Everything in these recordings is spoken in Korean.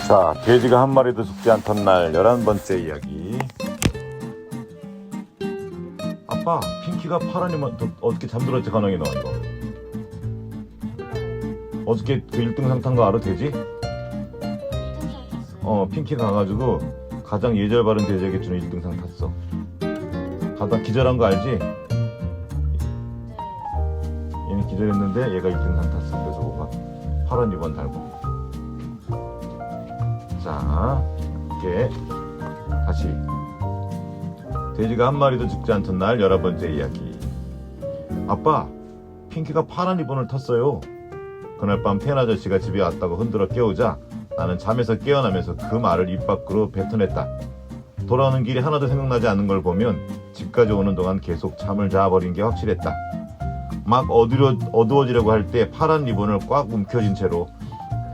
자, 돼지가 한 마리도 죽지 않던 날 11번째 이야기. 아빠, 핑키가 파란이면 어떻게 잠들었지, 가능이 너 이거? 어저께 그 1등상 탄 거 알아, 돼지? 핑키가 가가지고 가장 예절 바른 돼지에게 주는 1등상 탔어. 가다 기절한 거 알지? 얘는 기절했는데 얘가 1등상 탔어. 그래서 뭐가 파란 리본 달고. 자, 이렇게 다시 돼지가 한 마리도 죽지 않던 날 11번째 이야기. 아빠, 핑키가 파란 리본을 탔어요. 그날 밤 팬 아저씨가 집에 왔다고 흔들어 깨우자 나는 잠에서 깨어나면서 그 말을 입 밖으로 뱉어냈다. 돌아오는 길이 하나도 생각나지 않는 걸 보면 집까지 오는 동안 계속 잠을 자버린 게 확실했다. 막 어두워지려고 할 때 파란 리본을 꽉 움켜쥔 채로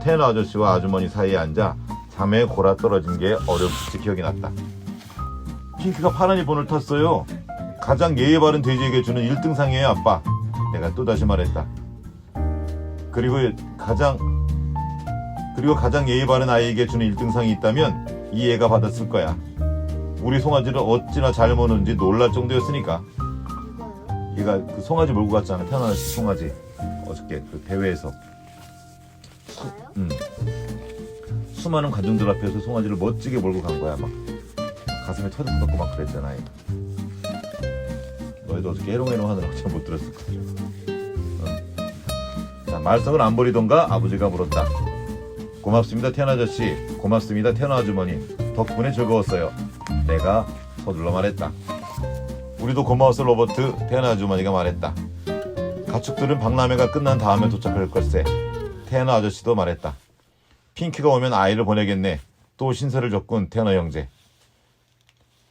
팬 아저씨와 아주머니 사이에 앉아 잠에 골아 떨어진 게 어렴풋이 기억이 났다. 핑크가 파란 리본을 탔어요. 가장 예의 바른 돼지에게 주는 1등상이에요, 아빠. 내가 또다시 말했다. 그리고 가장 예의 바른 아이에게 주는 1등상이 있다면 이 애가 받았을 거야. 우리 송아지를 어찌나 잘 모는지 놀랄 정도였으니까. 얘가 그 송아지 몰고 갔잖아. 태어난 송아지. 어저께 그 대회에서. 수많은 관중들 앞에서 송아지를 멋지게 몰고 간 거야. 막 가슴에 터질 것 같고 막 그랬잖아. 너희도 어저께 에롱에롱 하느라고 잘 못 들었을 거야. 자, 말썽을 안 버리던가 아버지가 물었다. 고맙습니다, 태연 아저씨. 고맙습니다, 태연 아주머니. 덕분에 즐거웠어요. 내가 서둘러 말했다. 우리도 고마웠어, 로버트. 태연 아주머니가 말했다. 가축들은 박람회가 끝난 다음에 도착할 걸세. 태연 아저씨도 말했다. 핑키가 오면 아이를 보내겠네. 또 신세를 졌군, 태연아 형제.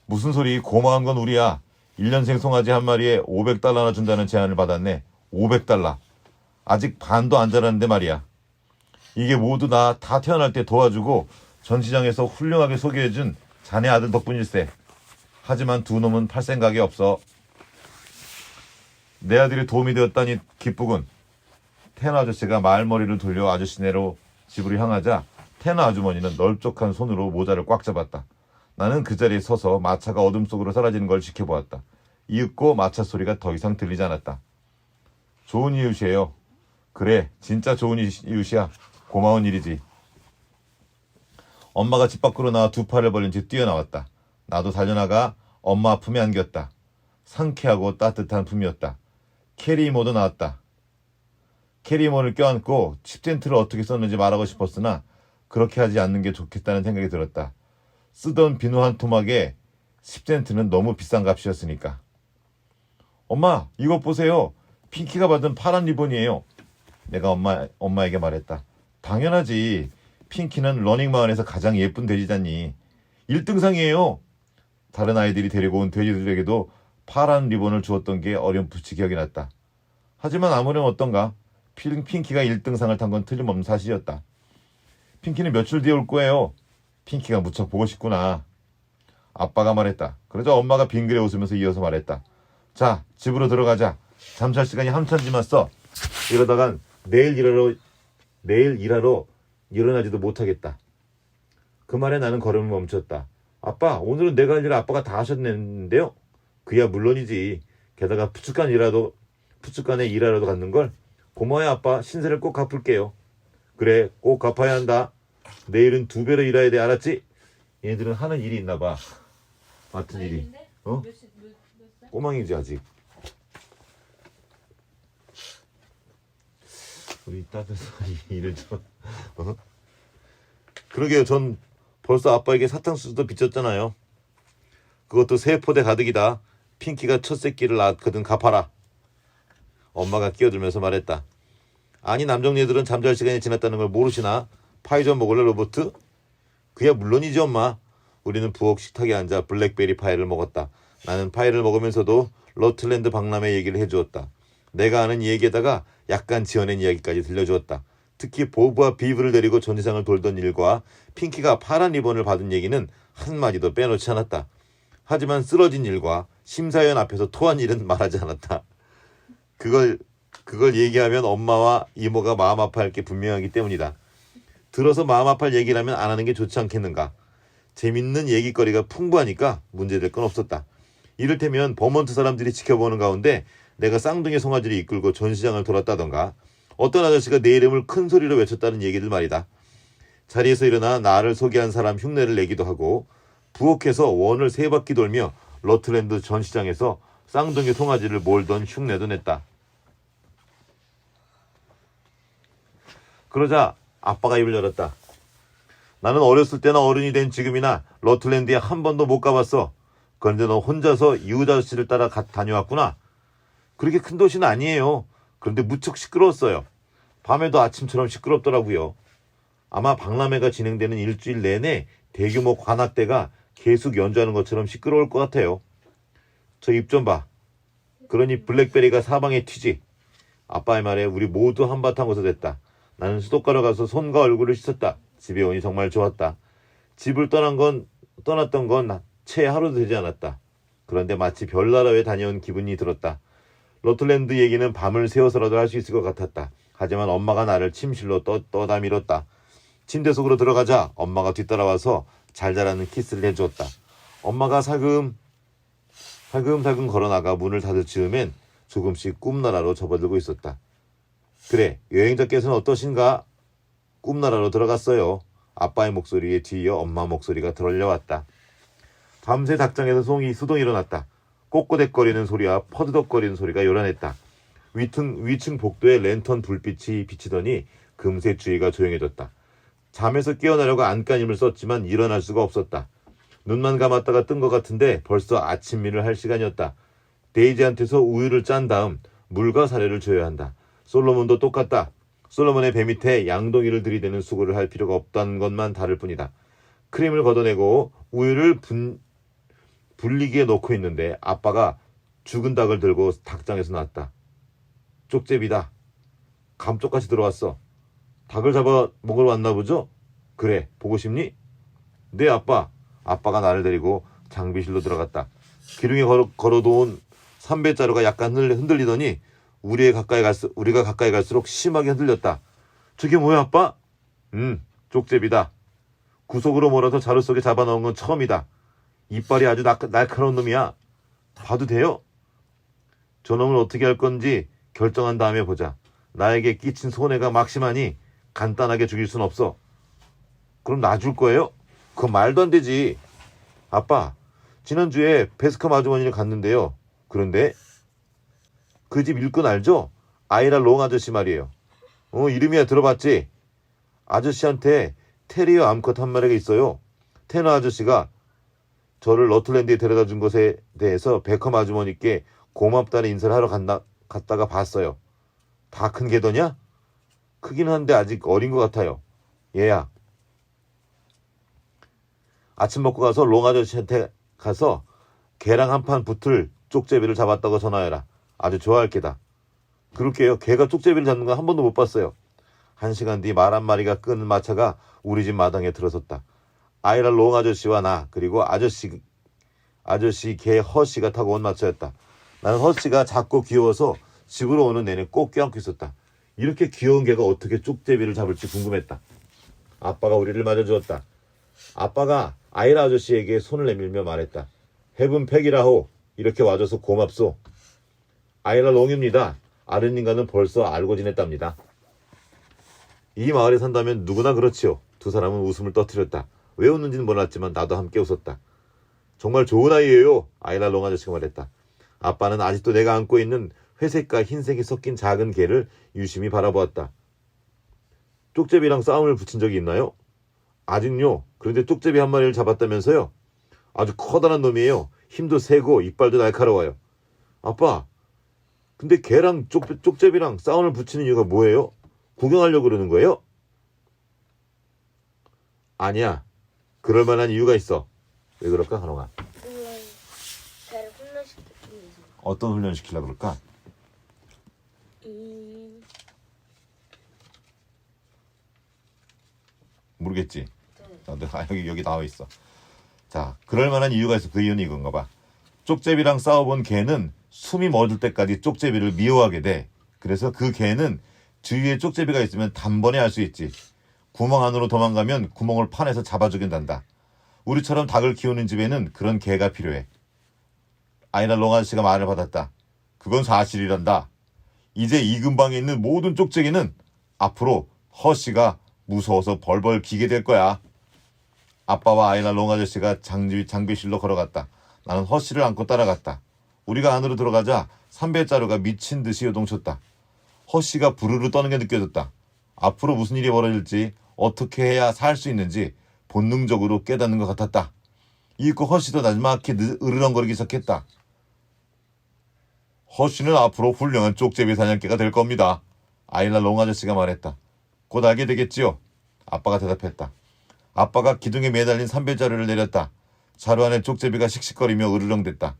무슨 소리, 고마운 건 우리야. 1년생 송아지 한 마리에 $500나 준다는 제안을 받았네. $500. 아직 반도 안 자랐는데 말이야. 이게 모두 나 다 태어날 때 도와주고 전시장에서 훌륭하게 소개해준 자네 아들 덕분일세. 하지만 두 놈은 팔 생각이 없어. 내 아들이 도움이 되었다니 기쁘군. 태연아 아저씨가 말머리를 돌려 아저씨네로 집으로 향하자 태연아 아주머니는 널쩍한 손으로 모자를 꽉 잡았다. 나는 그 자리에 서서 마차가 어둠 속으로 사라지는 걸 지켜보았다. 이윽고 마차 소리가 더 이상 들리지 않았다. 좋은 이웃이에요. 그래, 진짜 좋은 이웃이야. 고마운 일이지. 엄마가 집 밖으로 나와 두 팔을 벌린 채 뛰어나왔다. 나도 달려나가 엄마 품에 안겼다. 상쾌하고 따뜻한 품이었다. 캐리 이모도 나왔다. 캐리 이모를 껴안고 칩텐트를 어떻게 썼는지 말하고 싶었으나 그렇게 하지 않는 게 좋겠다는 생각이 들었다. 쓰던 비누 한 토막에 칩텐트는 너무 비싼 값이었으니까. 엄마, 이것 보세요. 핑키가 받은 파란 리본이에요. 내가 엄마에게 말했다. 당연하지. 핑키는 러닝마을에서 가장 예쁜 돼지잖니. 1등상이에요. 다른 아이들이 데리고 온 돼지들에게도 파란 리본을 주었던 게 어렴풋이 기억이 났다. 하지만 아무렴 어떤가? 핑키가 1등상을 탄 건 틀림없는 사실이었다. 핑키는 며칠 뒤에 올 거예요. 핑키가 무척 보고 싶구나. 아빠가 말했다. 그러자 엄마가 빙그레 웃으면서 이어서 말했다. 자, 집으로 들어가자. 잠잘 시간이 한참 지났어. 이러다간 내일 일하러 일어나지도 못하겠다. 그 말에 나는 걸음을 멈췄다. 아빠, 오늘은 내가 할 일을 아빠가 다 하셨는데요? 그야 물론이지. 게다가 푸축간에 일하러도 갔는걸. 고마워요, 아빠. 신세를 꼭 갚을게요. 그래, 꼭 갚아야 한다. 내일은 2배로 일해야 돼, 알았지? 얘네들은 하는 일이 있나 봐. 맡은 일이. 꼬망이지 아직. 우리 딸에서 일을 좀. 그러게요. 전 벌써 아빠에게 사탕수수도 빚졌잖아요. 그것도 새 포대 가득이다. 핑키가 첫 새끼를 낳았거든. 갚아라. 엄마가 끼어들면서 말했다. 아니, 남정네들은 잠잘 시간이 지났다는 걸 모르시나? 파이 좀 먹을래, 로버트? 그야 물론이지, 엄마. 우리는 부엌 식탁에 앉아 블랙베리 파이를 먹었다. 나는 파이를 먹으면서도 러틀랜드 박람회 얘기를 해주었다. 내가 아는 얘기에다가 약간 지어낸 이야기까지 들려주었다. 특히 보브와 비브를 데리고 전시장을 돌던 일과 핑키가 파란 리본을 받은 얘기는 한마디도 빼놓지 않았다. 하지만 쓰러진 일과 심사위원 앞에서 토한 일은 말하지 않았다. 그걸 얘기하면 엄마와 이모가 마음 아파할 게 분명하기 때문이다. 들어서 마음 아파할 얘기라면 안 하는 게 좋지 않겠는가. 재밌는 얘기거리가 풍부하니까 문제될 건 없었다. 이를테면 버몬트 사람들이 지켜보는 가운데 내가 쌍둥이 송아지를 이끌고 전시장을 돌았다던가 어떤 아저씨가 내 이름을 큰 소리로 외쳤다는 얘기들 말이다. 자리에서 일어나 나를 소개한 사람 흉내를 내기도 하고 부엌에서 원을 3바퀴 돌며 러틀랜드 전시장에서 쌍둥이 송아지를 몰던 흉내도 냈다. 그러자 아빠가 입을 열었다. 나는 어렸을 때나 어른이 된 지금이나 러틀랜드에 한 번도 못 가봤어. 그런데 너 혼자서 이웃 아저씨를 따라 다녀왔구나. 그렇게 큰 도시는 아니에요. 그런데 무척 시끄러웠어요. 밤에도 아침처럼 시끄럽더라고요. 아마 박람회가 진행되는 일주일 내내 대규모 관악대가 계속 연주하는 것처럼 시끄러울 것 같아요. 저 입 좀 봐. 그러니 블랙베리가 사방에 튀지. 아빠의 말에 우리 모두 한바탕 웃어댔다. 나는 수도가로 가서 손과 얼굴을 씻었다. 집에 오니 정말 좋았다. 집을 떠났던 건 채 하루도 되지 않았다. 그런데 마치 별나라에 다녀온 기분이 들었다. 러틀랜드 얘기는 밤을 새워서라도 할 수 있을 것 같았다. 하지만 엄마가 나를 침실로 떠다 밀었다. 침대 속으로 들어가자 엄마가 뒤따라와서 잘 자라는 키스를 해주었다. 엄마가 살금살금 걸어나가 문을 닫을 즈음엔 조금씩 꿈나라로 접어들고 있었다. 그래, 여행자께서는 어떠신가? 꿈나라로 들어갔어요. 아빠의 목소리에 뒤이어 엄마 목소리가 들려왔다. 밤새 닭장에서 수동이 일어났다. 꼬꼬댁거리는 소리와 퍼드덕거리는 소리가 요란했다. 위층 복도에 랜턴 불빛이 비치더니 금세 주위가 조용해졌다. 잠에서 깨어나려고 안간힘을 썼지만 일어날 수가 없었다. 눈만 감았다가 뜬 것 같은데 벌써 아침미를 할 시간이었다. 데이지한테서 우유를 짠 다음 물과 사료를 줘야 한다. 솔로몬도 똑같다. 솔로몬의 배 밑에 양동이를 들이대는 수고를 할 필요가 없다는 것만 다를 뿐이다. 크림을 걷어내고 우유를 불리기에 넣고 있는데 아빠가 죽은 닭을 들고 닭장에서 나왔다. 쪽제비다. 감쪽같이 들어왔어. 닭을 잡아 먹으러 왔나 보죠? 그래, 보고 싶니? 네, 아빠. 아빠가 나를 데리고 장비실로 들어갔다. 기둥에 걸어놓은 삼배자루가 약간 흔들리더니 우리가 가까이 갈수록 심하게 흔들렸다. 저게 뭐야, 아빠? 쪽제비다. 구석으로 몰아서 자루 속에 잡아넣은 건 처음이다. 이빨이 아주 날카로운 놈이야. 봐도 돼요? 저놈을 어떻게 할 건지 결정한 다음에 보자. 나에게 끼친 손해가 막심하니 간단하게 죽일 순 없어. 그럼 나 줄 거예요? 그건 말도 안 되지. 아빠, 지난주에 베스컴 아주머니를 갔는데요. 그런데 그 집 일꾼 알죠? 아이라 롱 아저씨 말이에요. 이름이야 들어봤지? 아저씨한테 테리어 암컷 한 마리가 있어요. 테너 아저씨가 저를 러틀랜드에 데려다 준 것에 대해서 베컴 아주머니께 고맙다는 인사를 하러 갔다가 봤어요. 다 큰 개더냐? 크긴 한데 아직 어린 것 같아요. 얘야. 아침 먹고 가서 롱 아저씨한테 가서 개랑 한 판 붙을 쪽제비를 잡았다고 전화해라. 아주 좋아할 게다. 그럴게요. 개가 쪽제비를 잡는 건 한 번도 못 봤어요. 1시간 뒤 말 한 마리가 끄는 마차가 우리 집 마당에 들어섰다. 아이라 롱 아저씨와 나 그리고 아저씨 개 허씨가 타고 온 마차였다. 나는 허씨가 작고 귀여워서 집으로 오는 내내 꼭 껴안고 있었다. 이렇게 귀여운 개가 어떻게 쪽제비를 잡을지 궁금했다. 아빠가 우리를 맞아주었다. 아빠가 아이라 아저씨에게 손을 내밀며 말했다. 헤븐 팩이라호. 이렇게 와줘서 고맙소. 아이라 롱입니다. 아르님과는 벌써 알고 지냈답니다. 이 마을에 산다면 누구나 그렇지요. 두 사람은 웃음을 터뜨렸다. 왜 웃는지는 몰랐지만 나도 함께 웃었다. 정말 좋은 아이예요. 아이라 롱 아저씨가 말했다. 아빠는 아직도 내가 안고 있는 회색과 흰색이 섞인 작은 개를 유심히 바라보았다. 쪽제비랑 싸움을 붙인 적이 있나요? 아직요. 그런데 쪽제비 한 마리를 잡았다면서요? 아주 커다란 놈이에요. 힘도 세고 이빨도 날카로워요. 아빠, 근데 개랑 쪽제비랑 싸움을 붙이는 이유가 뭐예요? 구경하려고 그러는 거예요? 아니야. 그럴 만한 이유가 있어. 왜 그럴까, 한홍아? 배를 훈련시키기 위해서. 어떤 훈련 시키려고 그럴까? 모르겠지. 자, 여기 나와 있어. 자, 그럴 만한 이유가 있어. 그 이유는 이건가 봐. 쪽제비랑 싸워본 개는 숨이 멎을 때까지 쪽제비를 미워하게 돼. 그래서 그 개는 주위에 쪽제비가 있으면 단번에 알 수 있지. 구멍 안으로 도망가면 구멍을 파내서 잡아 죽인단다. 우리처럼 닭을 키우는 집에는 그런 개가 필요해. 아이날 롱 아저씨가 말을 받았다. 그건 사실이란다. 이제 이 근방에 있는 모든 쪽제기는 앞으로 허씨가 무서워서 벌벌 기게 될 거야. 아빠와 아이날 롱 아저씨가 장비실로 걸어갔다. 나는 허씨를 안고 따라갔다. 우리가 안으로 들어가자 삼배자루가 미친 듯이 요동쳤다. 허씨가 부르르 떠는 게 느껴졌다. 앞으로 무슨 일이 벌어질지, 어떻게 해야 살 수 있는지 본능적으로 깨닫는 것 같았다. 이윽고 허씨도 나지막히 으르렁거리기 시작했다. 허씨는 앞으로 훌륭한 쪽제비 사냥개가 될 겁니다. 아이날 롱 아저씨가 말했다. 곧 알게 되겠지요. 아빠가 대답했다. 아빠가 기둥에 매달린 삼배자루를 내렸다. 자루 안에 쪽제비가 씩씩거리며 으르렁댔다.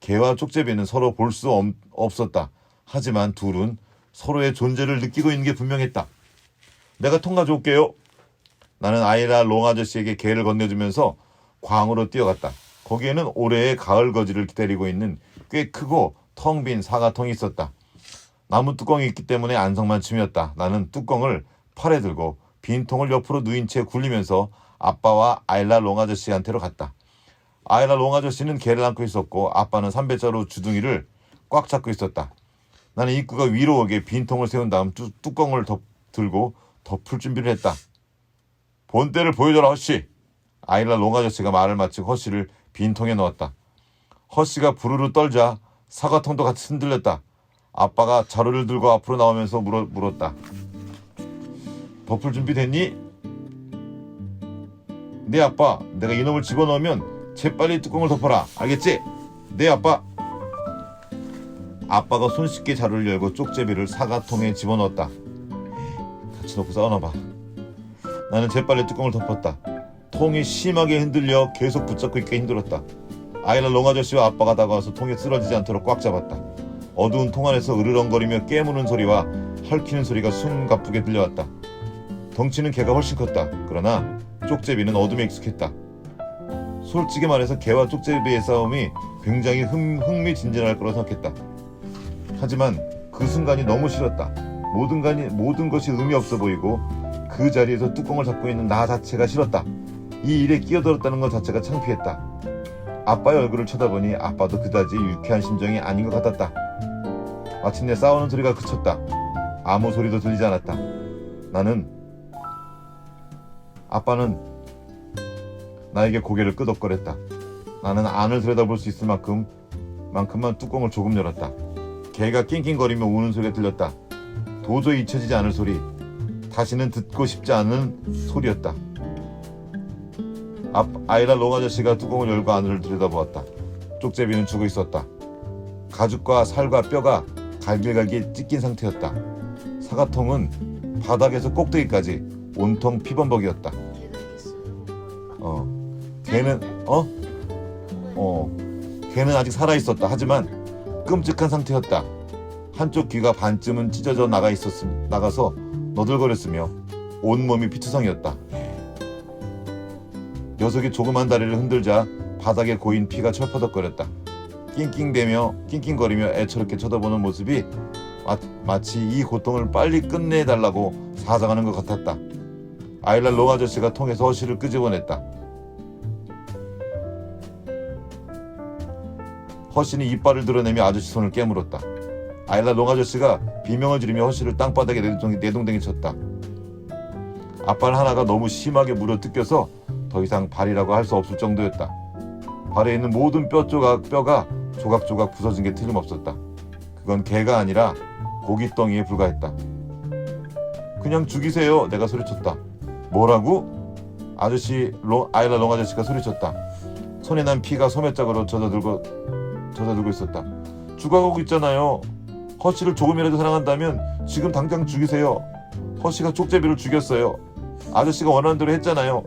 개와 쪽제비는 서로 볼 수 없었다. 하지만 둘은 서로의 존재를 느끼고 있는 게 분명했다. 내가 통 가져올게요. 나는 아이날 롱 아저씨에게 개를 건네주면서 광으로 뛰어갔다. 거기에는 올해의 가을 거지를 기다리고 있는 꽤 크고 텅 빈 사과통이 있었다. 나무 뚜껑이 있기 때문에 안성맞춤이었다. 나는 뚜껑을 팔에 들고 빈 통을 옆으로 누인 채 굴리면서 아빠와 아이날 롱 아저씨한테로 갔다. 아이날 롱 아저씨는 개를 안고 있었고 아빠는 삼배자루 주둥이를 꽉 잡고 있었다. 나는 입구가 위로 오게 빈 통을 세운 다음 뚜껑을 들고 덮을 준비를 했다. 본때를 보여줘라 허씨. 아이날 롱 아저씨가 말을 마치고 허씨를 빈 통에 넣었다. 허씨가 부르르 떨자 사과통도 같이 흔들렸다. 아빠가 자루를 들고 앞으로 나오면서 물었다. 덮을 준비 됐니? 네 아빠, 내가 이놈을 집어넣으면 재빨리 뚜껑을 덮어라. 알겠지? 네 아빠. 아빠가 손쉽게 자루를 열고 쪽제비를 사과통에 집어넣었다. 같이 넣고 싸우나봐. 나는 재빨리 뚜껑을 덮었다. 통이 심하게 흔들려 계속 붙잡고 있기 힘들었다. 아이날 롱 아저씨와 아빠가 다가와서 통에 쓰러지지 않도록 꽉 잡았다. 어두운 통 안에서 으르렁거리며 깨무는 소리와 헐키는 소리가 숨가쁘게 들려왔다. 덩치는 개가 훨씬 컸다. 그러나 쪽제비는 어둠에 익숙했다. 솔직히 말해서 개와 쪽제비의 싸움이 굉장히 흥미진진할 거라 생각했다. 하지만 그 순간이 너무 싫었다. 모든 것이 의미 없어 보이고 그 자리에서 뚜껑을 잡고 있는 나 자체가 싫었다. 이 일에 끼어들었다는 것 자체가 창피했다. 아빠의 얼굴을 쳐다보니 아빠도 그다지 유쾌한 심정이 아닌 것 같았다. 마침내 싸우는 소리가 그쳤다. 아무 소리도 들리지 않았다. 아빠는 나에게 고개를 끄덕거렸다. 나는 안을 들여다볼 수 있을 만큼만 뚜껑을 조금 열었다. 개가 낑낑거리며 우는 소리가 들렸다. 도저히 잊혀지지 않을 소리. 다시는 듣고 싶지 않은 소리였다. 아이날 롱 아저씨가 뚜껑을 열고 안을 들여다보았다. 쪽제비는 죽어 있었다. 가죽과 살과 뼈가 갈길갈길 찢긴 상태였다. 사과통은 바닥에서 꼭대기까지 온통 피범벅이었다. 걔는 아직 살아있었다. 하지만 끔찍한 상태였다. 한쪽 귀가 반쯤은 찢어져 나가서 너덜거렸으며 온몸이 피투성이었다. 녀석이 조그만 다리를 흔들자 바닥에 고인 피가 철퍼덕거렸다. 낑낑거리며 애처롭게 쳐다보는 모습이 마치 이 고통을 빨리 끝내달라고 사정하는 것 같았다. 아이날 롱 아저씨가 통에서 허씨를 끄집어냈다. 허씨는 이빨을 드러내며 아저씨 손을 깨물었다. 아이날 롱 아저씨가 비명을 지르며 허씨를 땅바닥에 내동댕이 쳤다. 앞발 하나가 너무 심하게 물어 뜯겨서 더 이상 발이라고 할 수 없을 정도였다. 발에 있는 모든 뼈가 조각조각 부서진 게 틀림없었다. 그건 개가 아니라 고깃덩이에 불과했다. 그냥 죽이세요. 내가 소리쳤다. 뭐라고? 아이날 롱 아저씨가 소리쳤다. 손에 난 피가 소매짝으로 젖어들고 있었다. 죽어가고 있잖아요. 허씨를 조금이라도 사랑한다면 지금 당장 죽이세요. 허씨가 쪽제비를 죽였어요. 아저씨가 원하는 대로 했잖아요.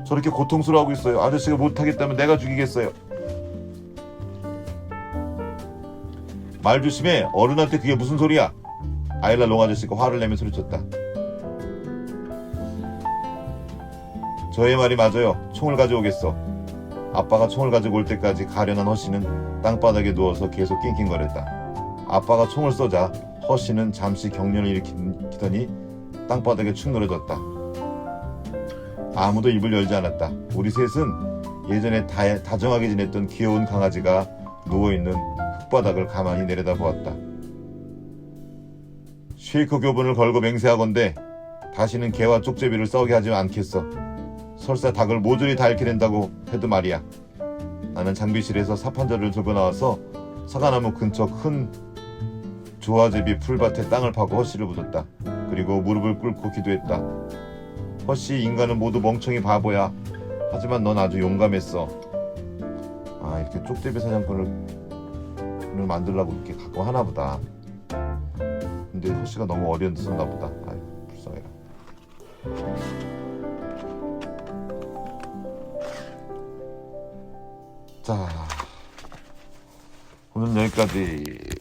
저렇게 고통스러워하고 있어요. 아저씨가 못하겠다면 내가 죽이겠어요. 말 조심해. 어른한테 그게 무슨 소리야. 아이날 롱 아저씨가 화를 내며 소리쳤다. 저의 말이 맞아요. 총을 가져오겠어. 아빠가 총을 가지고 올 때까지 가련한 허씨는 땅바닥에 누워서 계속 낑낑거렸다. 아빠가 총을 쏘자 허씨는 잠시 경련을 일으키더니 땅바닥에 축 늘어졌다. 아무도 입을 열지 않았다. 우리 셋은 예전에 다정하게 지냈던 귀여운 강아지가 누워있는 흙바닥을 가만히 내려다보았다. 쉐이크 교본을 걸고 맹세하건대 다시는 개와 쪽제비를 썩게 하지 않겠어. 설사 닭을 모조리 다 잃게 된다고 해도 말이야. 나는 장비실에서 사판자를 들고 나와서 사과나무 근처 큰 조화제비 풀밭에 땅을 파고 허씨를 묻었다. 그리고 무릎을 꿇고 기도했다. 허씨, 인간은 모두 멍청이 바보야. 하지만 넌 아주 용감했어. 아, 이렇게 쪽제비 사냥꾼을 만들려고 이렇게 갖고 하나 보다. 근데 허씨가 너무 어렸었나 보다. 아이, 불쌍해라. 자, 오늘 여기까지.